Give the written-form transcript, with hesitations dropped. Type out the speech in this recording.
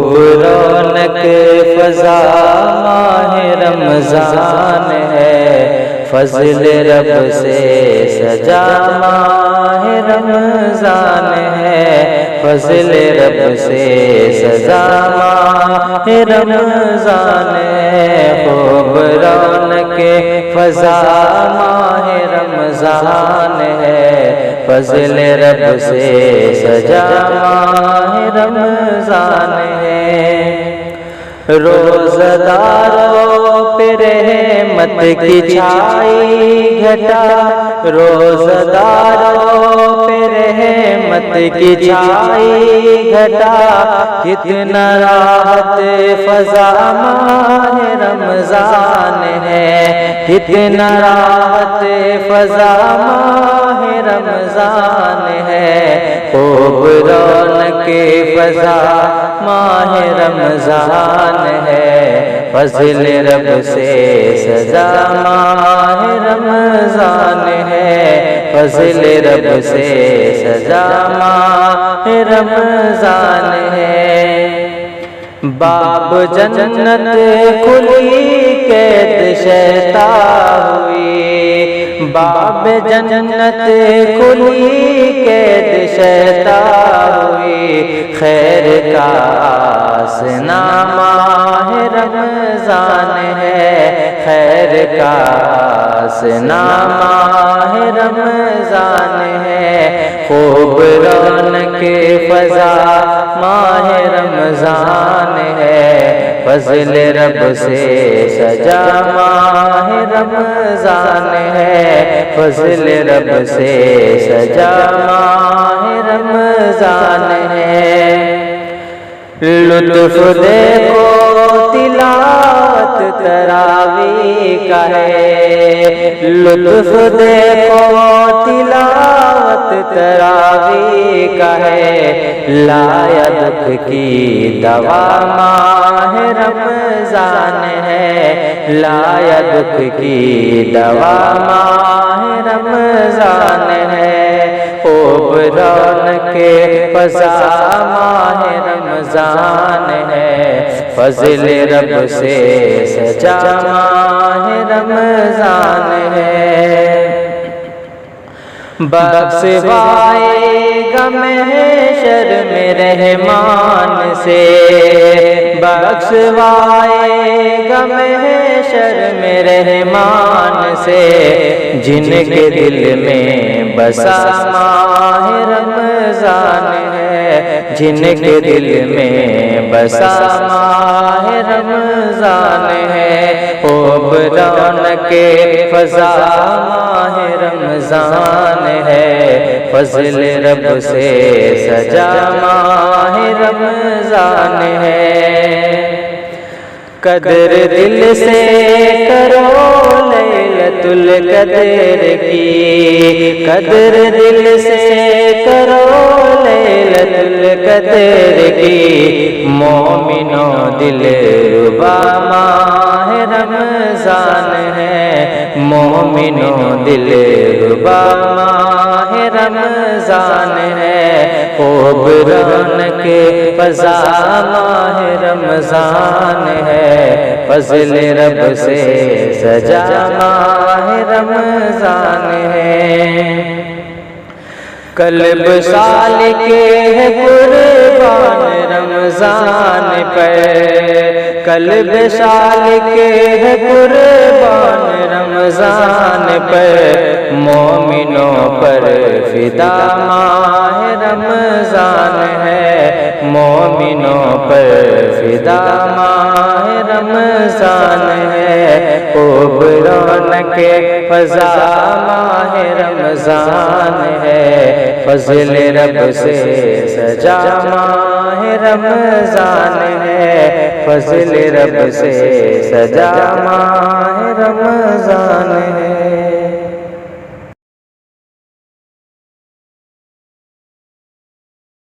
خوب رونق فضا ماہ رمضان ہے، فضل رب سے سجا ماہ رمضان ہے، فضل رب سے سجا ماہ رمضان ہے، خوب رونق فضا ماہ رمضان ہے، فضل رب سے سجا ماہ رمضان ہے۔ روزہ داروں پہ رحمت کی چھائی گھٹا، روزہ داروں پہ رحمت کی چھائی گھٹا، کتنا راحت فضا ماہ رمضان ہے، کتنا راحت فضا ماہ رمضان ہے، خوب رونق فضا ماہ رمضان ہے، فضل رب سے سجا ماہ رمضان ہے، فضل رب سے سجا ماہ رمضان ہے۔ باب جنت کھلی قید شیطان ہوئی، باب جنت کھلی قید شیطان ہوئی، خیر کا آسنا ماہ رمضان ہے، خیر کا آسنا ماہ رمضان ہے، خوب رونق فضا ماہ رمضان ہے، فضل رب سے سجا ماہ رمضان ہے، فضل رب سے سجا ماہ رمضان ہے۔ لطف دیکھو تلاوت تراویح کا ہے، لطف دیکھو تلاوت تراویح کا ہے، لایا دکھ کی دوا ماہ رمضان ہے، لایا دکھ کی دوا ماہ رمضان ہے، خوب رونق فضا ماہ رمضان ہے، فضل رب سے سجا ماہ رمضان ہے، بخشوائے گا محشر میں رحمان سے، بخشوائے گا محشر میں رحمان سے، جن کے دل میں بسا ماہ رمضان ہے، جن کے دل میں بسا ماہ رمضان ہے، خوب رونق فضا ماہ رمضان ہے، فضل رب سے سجا ماہ رمضان ہے، قدر دل سے کرو لیلۃ القدر کی، قدر دل سے کرو لیلۃ القدر کی، مومنوں دل ربا ماہ رمضان ہے، مومنوں دل ربا ماہ رمضان ہے، خوب رونق فضا ماہ رمضان ہے، فضل رب سے سجا ماہ رمضان ہے، قلب سالک ہے قربان رمضان پر، قلب سالک ہے قربان رمضان پر، مومنوں پر فدا ماہ رمضان ہے، مومنوں پر فدا ماہ رمضان ہے، خوب رونق فضا ماہ رمضان ہے، فضل رب سے سجا ماہ رمضان ہے، فضل رب سے سجا ماہ رمضان ہے۔